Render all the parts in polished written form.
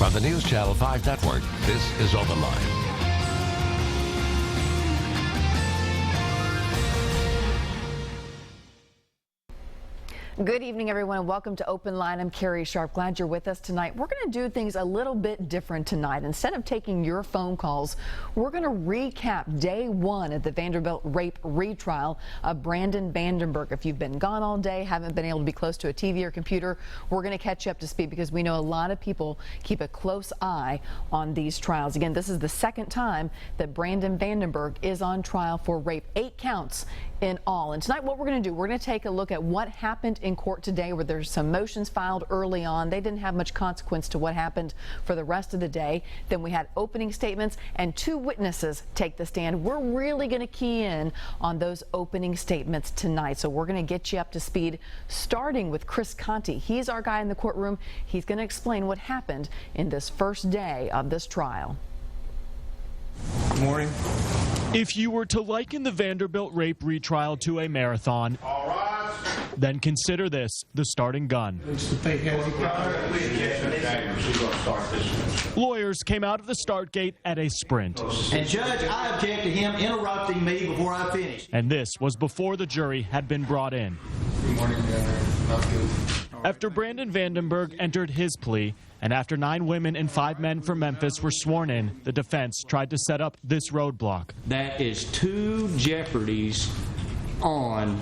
From the News Channel 5 Network, this is OpenLine. Good evening, everyone, and welcome to Open Line. I'm Carrie Sharp. Glad you're with us tonight. We're going to do things a little bit different tonight. Instead of taking your phone calls, we're going to recap day one of the Vanderbilt rape retrial of Brandon Vandenberg. If you've been gone all day, haven't been able to be close to a TV or computer, we're going to catch you up to speed because we know a lot of people keep a close eye on these trials. Again, this is the second time that Brandon Vandenberg is on trial for rape, 8 counts in all. And tonight what we're going to do, we're going to take a look at what happened in court today, where there's some motions filed early on. They didn't have much consequence to what happened for the rest of the day. Then we had opening statements and 2 witnesses take the stand. We're really going to key in on those opening statements tonight. So we're going to get you up to speed, starting with Chris Conti. He's our guy in the courtroom. He's going to explain what happened in this first day of this trial. Good morning. If you were to liken the Vanderbilt rape retrial to a marathon, then consider this the starting gun. Lawyers came out of the start gate at a sprint. And Judge, I object to him interrupting me before I finish. And this was before the jury had been brought in. Good morning, After Brandon Vandenberg entered his plea, and after 9 women and 5 men from Memphis were sworn in, the defense tried to set up this roadblock. That is 2 jeopardies on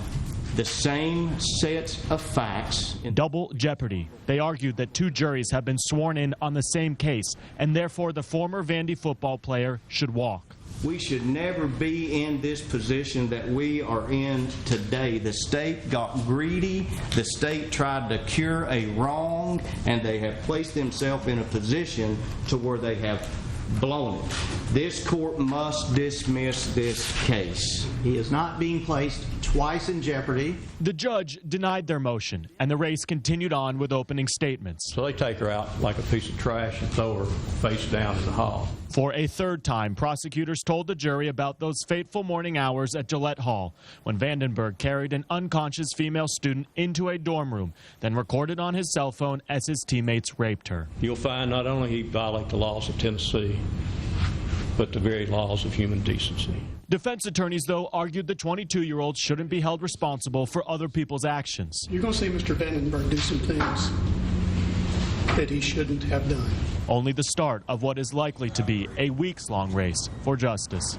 the same sets of facts. Double jeopardy. They argued that 2 juries have been sworn in on the same case, and therefore the former Vandy football player should walk. We should never be in this position that we are in today. The state got greedy. The state tried to cure a wrong, and they have placed themselves in a position to where they have blown it. This court must dismiss this case. He is not being placed twice in jeopardy. The judge denied their motion, and the race continued on with opening statements. So they take her out like a piece of trash and throw her face down in the hall. For a third time, prosecutors told the jury about those fateful morning hours at Gillette Hall when Vandenberg carried an unconscious female student into a dorm room, then recorded on his cell phone as his teammates raped her. You'll find not only he violated the laws of Tennessee, but the very laws of human decency. Defense attorneys, though, argued the 22-year-old shouldn't be held responsible for other people's actions. You're going to see Mr. Vandenberg do some things that he shouldn't have done. Only the start of what is likely to be a weeks-long race for justice.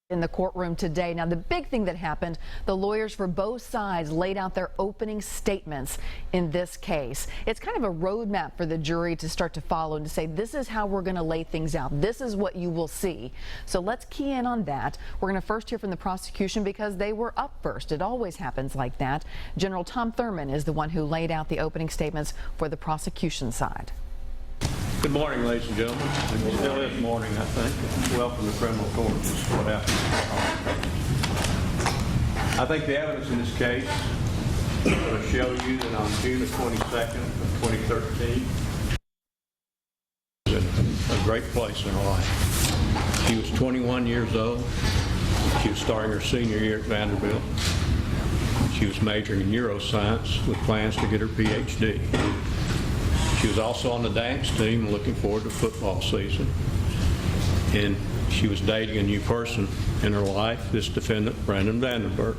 In the courtroom today. Now, the big thing that happened, the lawyers for both sides laid out their opening statements in this case. It's kind of a roadmap for the jury to start to follow and to say, this is how we're going to lay things out. This is what you will see. So let's key in on that. We're going to first hear from the prosecution because they were up first. It always happens like that. General Tom Thurman is the one who laid out the opening statements for the prosecution side. Good morning, ladies and gentlemen. It still is morning, I think. Welcome to criminal court. This is what happened. I think the evidence in this case is going to show you that on June the 22nd of 2013, was in a great place in her life. She was 21 years old. She was starting her senior year at Vanderbilt. She was majoring in neuroscience with plans to get her PhD. She was also on the dance team, looking forward to football season. And she was dating a new person in her life, this defendant, Brandon Vandenberg,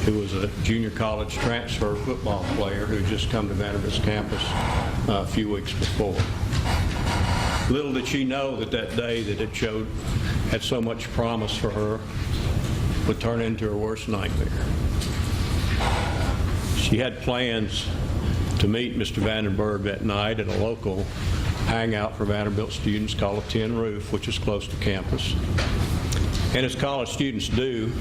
who was a junior college transfer football player who had just come to Vanderbilt's campus a few weeks before. Little did she know that that day that it showed had so much promise for her would turn into her worst nightmare. She had plans to meet Mr. Vandenberg that night at a local hangout for Vanderbilt students called a Tin Roof, which is close to campus. And as college students do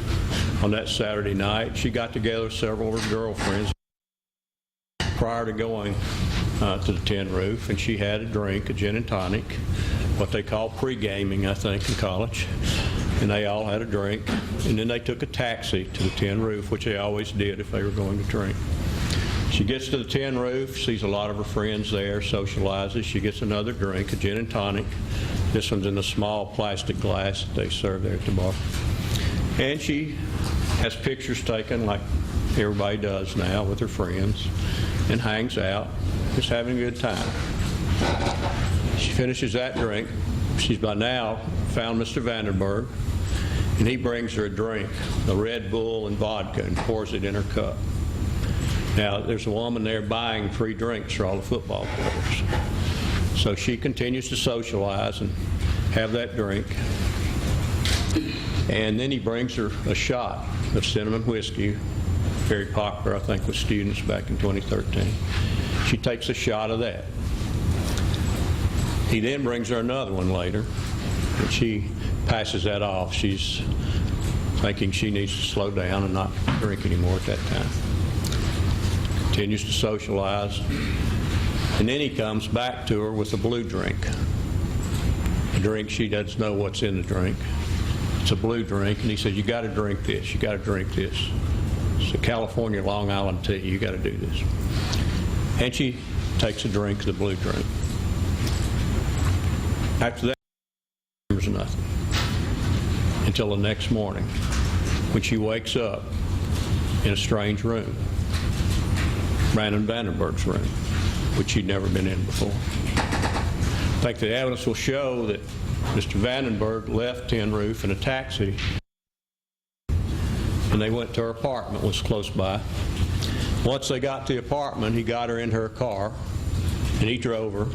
on that Saturday night, she got together with several of her girlfriends prior to going to the Tin Roof, and she had a drink, a gin and tonic, what they call pre-gaming, I think, in college. And they all had a drink, and then they took a taxi to the Tin Roof, which they always did if they were going to drink. She gets to the Tin Roof, sees a lot of her friends there, socializes. She gets another drink, a gin and tonic. This one's in a small plastic glass that they serve there at the bar. And she has pictures taken like everybody does now with their friends, and hangs out, just having a good time. She finishes that drink. She's by now found Mr. Vandenberg, and he brings her a drink, a Red Bull and vodka, and pours it in her cup. Now, there's a woman there buying free drinks for all the football players. So she continues to socialize and have that drink. And then he brings her a shot of cinnamon whiskey, very popular, I think, with students back in 2013. She takes a shot of that. He then brings her another one later, and she passes that off. She's thinking she needs to slow down and not drink anymore at that time. Continues to socialize. And then he comes back to her with a blue drink. A drink she doesn't know what's in the drink. It's a blue drink, and he says, "You got to drink this. You got to drink this. It's a California Long Island tea. You got to do this." And she takes a drink of the blue drink. After that, she remembers nothing until the next morning when she wakes up in a strange room, Brandon Vandenberg's room, which she'd never been in before. I think the evidence will show that Mr. Vandenberg left Tin Roof in a taxi, and they went to her apartment, which was close by. Once they got to the apartment, he got her in her car, and he drove her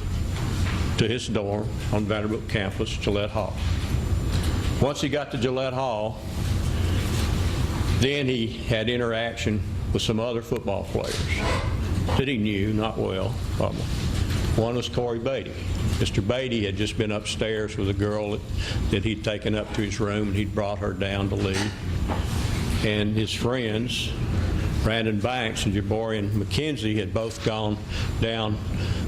to his dorm on Vanderbilt campus, Gillette Hall. Once he got to Gillette Hall, then he had interaction with some other football players that he knew, not well, probably. One was Corey Beatty. Mr. Beatty had just been upstairs with a girl that he'd taken up to his room, and he'd brought her down to leave. And his friends, Brandon Banks and Jaborian McKenzie, had both gone down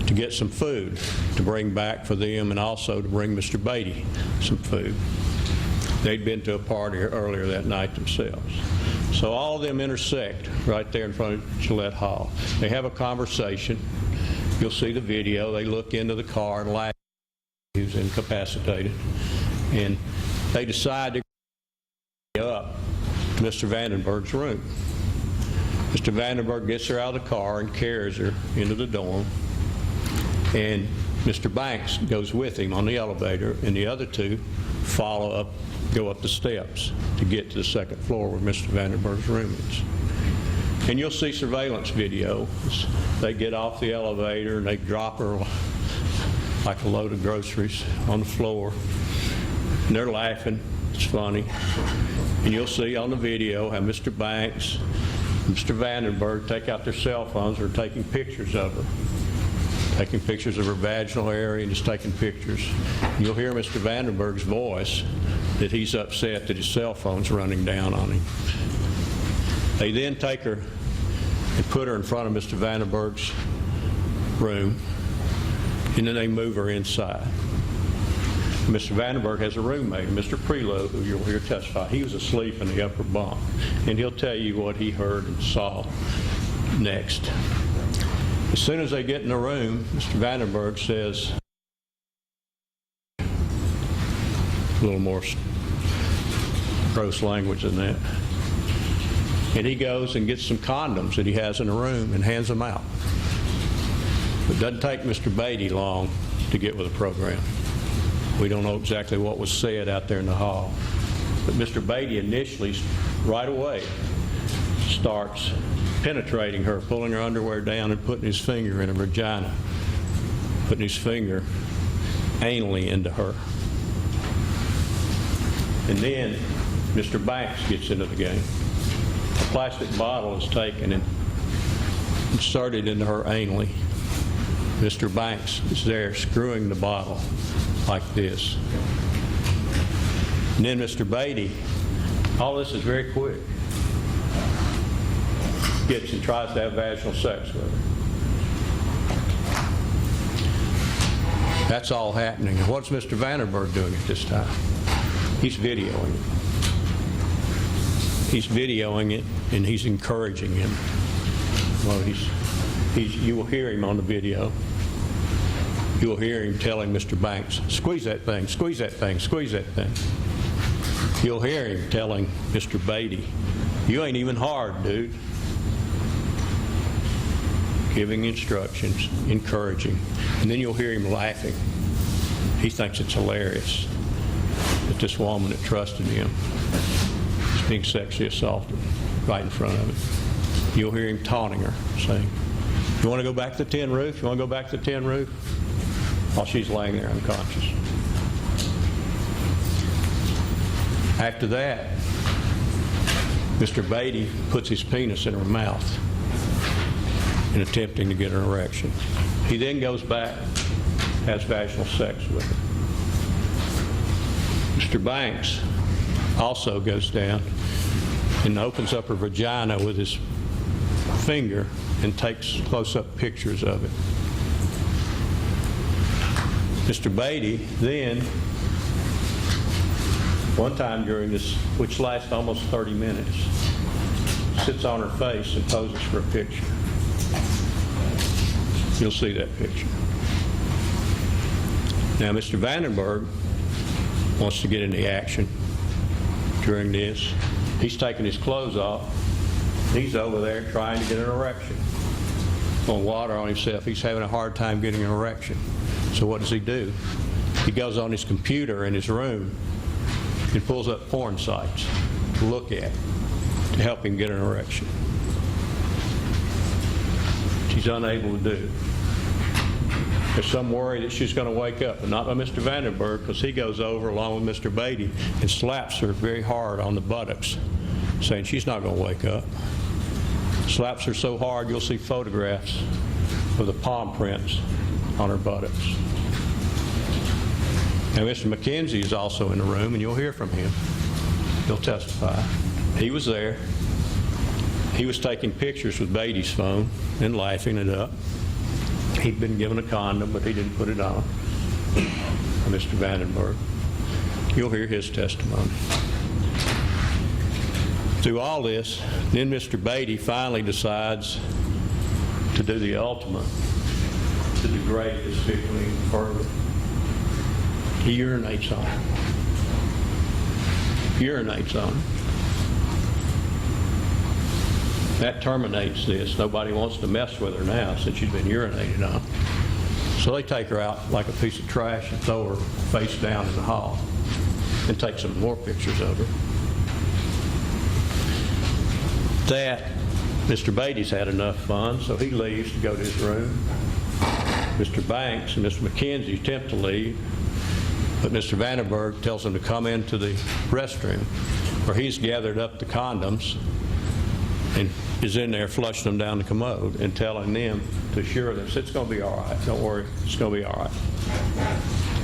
to get some food to bring back for them, and also to bring Mr. Beatty some food. They'd been to a party earlier that night themselves. So all of them intersect right there in front of Gillette Hall. They have a conversation. You'll see the video. They look into the car and laugh. He was incapacitated. And they decide to go up to Mr. Vandenberg's room. Mr. Vandenberg gets her out of the car and carries her into the dorm. And Mr. Banks goes with him on the elevator, and the other two go up the steps to get to the second floor where Mr. Vandenberg's room is. And you'll see surveillance video. They get off the elevator and they drop her like a load of groceries on the floor. And they're laughing. It's funny. And you'll see on the video how Mr. Banks and Mr. Vandenberg take out their cell phones. They're taking pictures of her. Taking pictures of her vaginal area and just taking pictures. And you'll hear Mr. Vandenberg's voice that he's upset that his cell phone's running down on him. They then take her and put her in front of Mr. Vandenberg's room, and then they move her inside. Mr. Vandenberg has a roommate, Mr. Prelow, who you'll hear testify. He was asleep in the upper bunk, and he'll tell you what he heard and saw next. As soon as they get in the room, Mr. Vandenberg says, a little more gross language than that. And he goes and gets some condoms that he has in the room and hands them out. It doesn't take Mr. Beatty long to get with the program. We don't know exactly what was said out there in the hall. But Mr. Beatty initially, right away, starts penetrating her, pulling her underwear down and putting his finger in her vagina, putting his finger anally into her. And then Mr. Banks gets into the game. A plastic bottle is taken and inserted into her anally. Mr. Banks is there screwing the bottle like this. And then Mr. Beatty, all this is very quick, gets and tries to have vaginal sex with her. That's all happening. And what's Mr. Vandenberg doing at this time? He's videoing it. He's videoing it, and he's encouraging him. Well, you will hear him on the video. You will hear him telling Mr. Banks, squeeze that thing, squeeze that thing, squeeze that thing. You'll hear him telling Mr. Beatty, you ain't even hard, dude. giving instructions, encouraging, and then you'll hear him laughing. He thinks it's hilarious that this woman that trusted him is being sexually assaulted right in front of him. You'll hear him taunting her, saying, "You want to go back to the tin roof? You want to go back to the tin roof?" While she's laying there unconscious. After that, Mr. Beatty puts his penis in her mouth in attempting to get an erection. He then goes back, has vaginal sex with her. Mr. Banks also goes down and opens up her vagina with his finger and takes close-up pictures of it. Mr. Beatty then, one time during this, which lasts almost 30 minutes, sits on her face and poses for a picture. You'll see that picture. Now, Mr. Vandenberg wants to get into action during this. He's taking his clothes off. He's over there trying to get an erection. On water on himself. He's having a hard time getting an erection. So what does he do? He goes on his computer in his room and pulls up porn sites to look at to help him get an erection. She's unable to do. There's some worry that she's going to wake up, but not by Mr. Vandenberg, because he goes over along with Mr. Beatty and slaps her very hard on the buttocks, saying she's not going to wake up. Slaps her so hard you'll see photographs of the palm prints on her buttocks. Now, Mr. McKenzie is also in the room, and you'll hear from him. He'll testify. He was there. He was taking pictures with Beatty's phone and laughing it up. He'd been given a condom, but he didn't put it on. Mr. Vandenberg. You'll hear his testimony. Through all this, then Mr. Beatty finally decides to do the ultimate, to degrade this victim even further. He urinates on her. Urinates on her. That terminates this. Nobody wants to mess with her now since she's been urinated on. So they take her out like a piece of trash and throw her face down in the hall and take some more pictures of her. That Mr. Beatty's had enough fun, so he leaves to go to his room. Mr. Banks and Mr. McKenzie attempt to leave, but Mr. Vandenberg tells them to come into the restroom, where he's gathered up the condoms and is in there flushing them down the commode and telling them to assure them, it's going to be all right. Don't worry, it's going to be all right.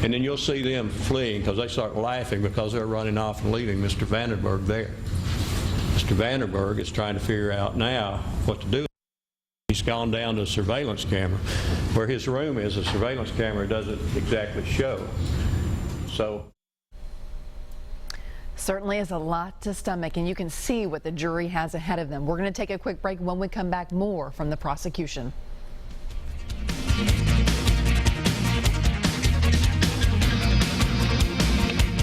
And then you'll see them fleeing because they start laughing because they're running off and leaving Mr. Vandenberg there. Mr. Vandenberg is trying to figure out now what to do. He's gone down to a surveillance camera. Where his room is, a surveillance camera doesn't exactly show. So certainly is a lot to stomach, and you can see what the jury has ahead of them. We're going to take a quick break. When we come back, more from the prosecution.